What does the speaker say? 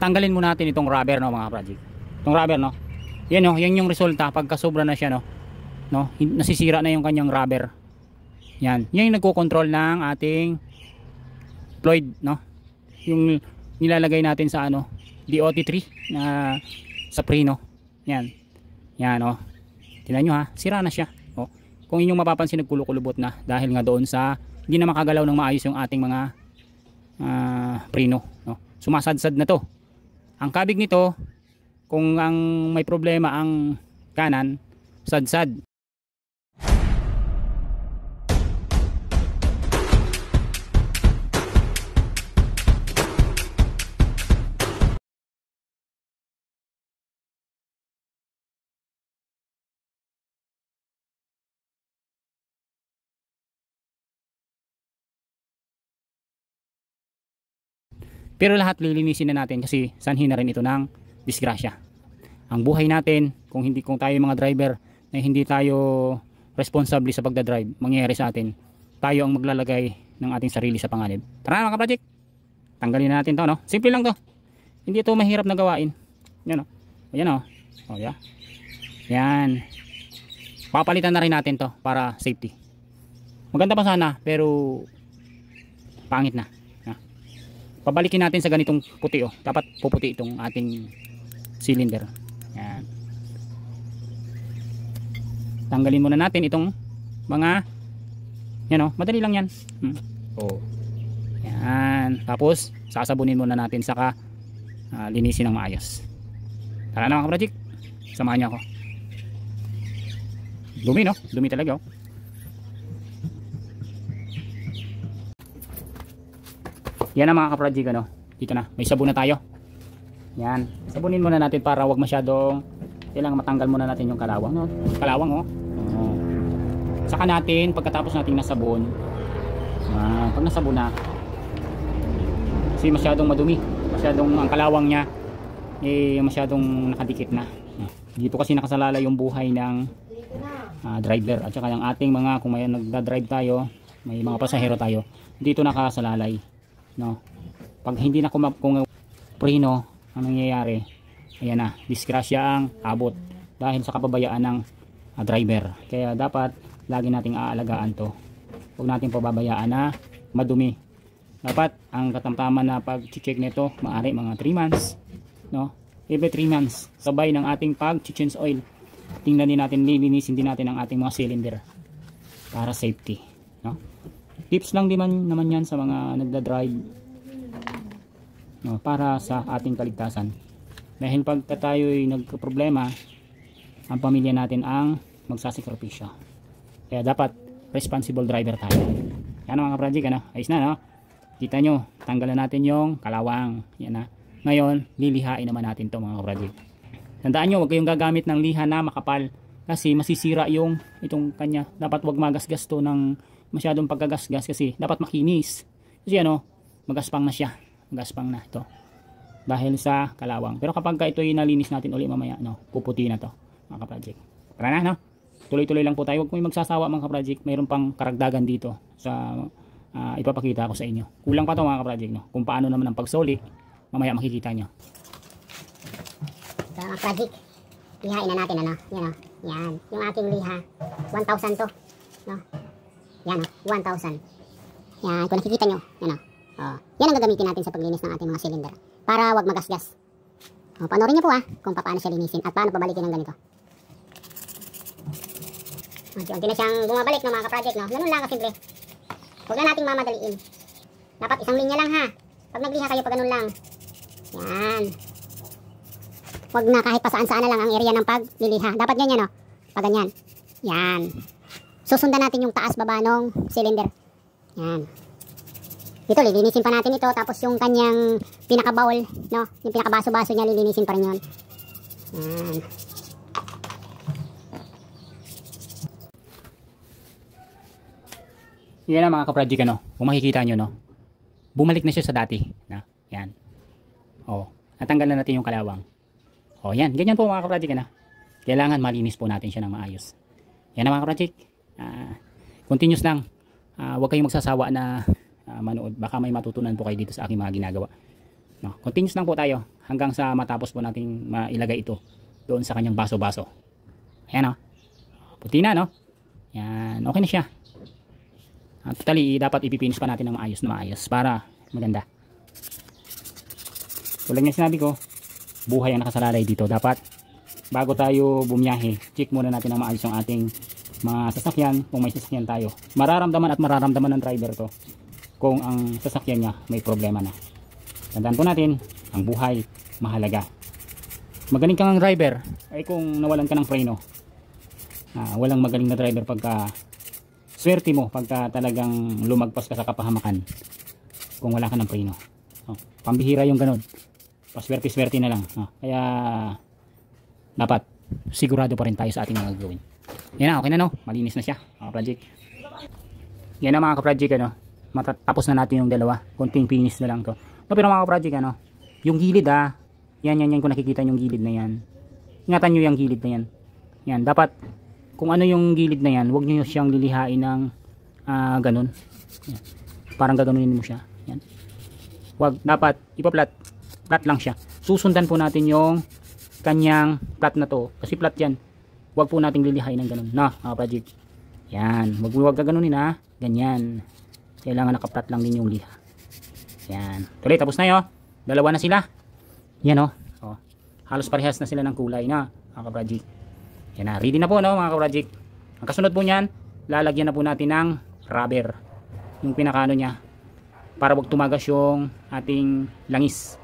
tanggalin muna natin itong rubber, no, mga project. Itong rubber, no. Yan, no, yan yung resulta pagka sobra na siya, no. No, nasisira na yung kanyang rubber. Yan, yan yung nagko-control ng ating fluid, no. Yung nilalagay natin sa ano, DOT3 na sa preno. Yan. Yan, oh. Tingnan nyo, ha, sira na siya. Oh. Kung inyong mapapansin, nagkulukulubot na dahil nga doon sa hindi na makagalaw ng maayos yung ating mga preno, no. Sumasadsad na to. Ang kabig nito, kung ang may problema ang kanan, sadsad. Pero lahat lilinisin na natin kasi sanhin na rin ito ng disgrasya. Ang buhay natin, kung tayo mga driver na hindi tayo responsable sa pagdadrive, mangyayari sa atin, tayo ang maglalagay ng ating sarili sa panganib. Tara na mga project, tanggalin na natin to, no? Simple lang to, hindi ito mahirap na gawain. Yan, o. Ayan, o. O, yeah. Yan. Papalitan na rin natin to para safety. Maganda pa sana pero pangit na. Pabalikin natin sa ganitong puti, oh. Dapat puputi itong ating cylinder. Yan. Tanggalin muna natin itong mga yan, oh. Madali lang yan. Oh. Yan. Tapos sasabunin muna natin saka linisin ng maayos. Tara na mga project. Samahan niyo ako. Dumi, no? Dumi talaga, oh. Yan ang mga ka-project, ano. Dito na, may sabon na tayo. Yan, sabunin muna natin para wag masyadong, kailangan matanggal muna natin yung kalawang, no? Kalawang, oh. Saka natin, pagkatapos natin nasabon, pag nasabon na, kasi masyadong madumi, masyadong ang kalawang niya masyadong nakadikit na. Dito kasi nakasalala yung buhay ng driver at saka yung ating mga, kung may nagda-drive tayo, may mga pasahero tayo, dito nakasalalay, no. Pag hindi na kung preno, ang nangyayari, ayan na, disgrasya ang abot dahil sa kapabayaan ng driver. Kaya dapat lagi nating aalagaan to, huwag natin pababayaan na madumi. Dapat ang katamtaman na pag-check nito maaari mga 3 months, no, every 3 months sabay ng ating pag-change oil. Tingnan din natin, lilinisin din natin ang ating mga cylinder para safety, no. Tips lang din naman yan sa mga nagda-drive, no, para sa ating kaligtasan. Dahil pag tayo'y nagka-problema, ang pamilya natin ang magsasakripisyo. Kaya dapat responsible driver tayo. Yan mga project, ano? Ayos na, no? Kita nyo, tanggalan natin yung kalawang. Yan na. Ngayon, lilihain naman natin to mga project. Tandaan nyo, huwag kayong gagamit ng liha na makapal kasi masisira yung itong kanya. Dapat huwag magasgas to ng masyadong pagkagasgas kasi dapat makinis. Kasi ano, magaspang na siya. Magaspang na ito. Dahil sa kalawang. Pero kapag ito ay nalinis natin uli mamaya, no, puputi na to mga ka-project. Tara na, no? Tuloy-tuloy lang po tayo. Huwag po yung magsasawa mga ka-project. Mayroon pang karagdagan dito sa ipapakita ko sa inyo. Kulang pa to mga ka-project, no? Kung paano naman ang pagsoli, mamaya makikita nyo. So mga project, lihain na natin, ano? Yan, oh. Yan. Yung aking liha. 1,000 to. No? Yan, oh. 1,000. Yan. Kung nakikita nyo. Yan, oh. Oh. Yan ang gagamitin natin sa paglinis ng ating mga cylinder. Para wag magasgas. Oh, panoorin nyo po kung paano siya linisin at paano pabalikin ng ganito. Unti-unti na siyang bumabalik ng mga ka-project, no? Ganun lang kasimple. Huwag na nating mamadaliin. Dapat isang linya lang ha. Pag nagliha kayo, pag ganun lang. Yan. Huwag na kahit pa saan-saan na lang ang area ng pagliliha. Dapat ganyan, no? Pag ganyan. Yan. Susundan natin yung taas-baba ng cylinder. Yan. Dito, lilinisin pa natin ito. Tapos yung kanyang pinaka-bowl, no? Yung pinaka-baso-baso niya, lilinisin pa rin yun. Yan. Yan na mga ka-project, ano? Kung makikita nyo, no? Bumalik na siya sa dati. No? Yan. O, natanggal na natin yung kalawang. O, yan. Ganyan po mga ka-project, ano? Kailangan malinis po natin siya ng maayos. Yan na mga ka-project. Continuous lang. Huwag kayong magsasawa na manood. Baka may matutunan po kayo dito sa aking mga ginagawa. No? Continuous lang po tayo. hanggang sa matapos po nating mailagay ito doon sa kanyang baso-baso. Ayan o. Puti na, no? Yan. Okay na siya. Totally, dapat ipipinis pa natin ng maayos na maayos para maganda. Tulad nga sinabi ko, buhay ang nakasalalay dito. Dapat, bago tayo bumiyahe, check muna natin ang maayos ang ating mga sasakyan. Kung may sasakyan tayo, mararamdaman at mararamdaman ng driver to kung ang sasakyan niya may problema na. Tandaan po natin, ang buhay mahalaga. Magaling kang driver ay kung nawalan ka ng preno. Walang magaling na driver pagka swerte mo, pagka talagang lumagpas ka sa kapahamakan kung wala ka ng preno. Pambihira yung ganun, paswerte-swerte na lang. Kaya dapat sigurado pa rin tayo sa ating mga gawin. Yan na, okay na, no? Malinis na siya mga project. Yan na mga ka-project, ano? Matatapos na natin yung dalawa, konting finish na lang to. Pero mga ka-project, ano, yung gilid, yan kung nakikita yung gilid na yan, ingatan nyo yung gilid na yan. Yan, dapat kung ano yung gilid na yan, huwag nyo siyang lilihain ng ganun. Yan. Parang gaganunin mo siya. Yan. Huwag, dapat ipa-flat lang siya. Susundan po natin yung kanyang flat na to, kasi flat yan. Huwag po nating lilihain ng ganun, no, mga project. Yan, huwag gaganunin, ganyan. Kailangan naka-flat lang din yung liha. Yan. Tuloy, tapos na yun. Dalawa na sila. Yan, halos parehas na sila ng kulay na, mga ka-project. Yan na, ready na po, no, mga ka-project. Ang kasunod po niyan, lalagyan na po natin ng rubber. Yung pinakano niya, para wag tumagas yung ating langis.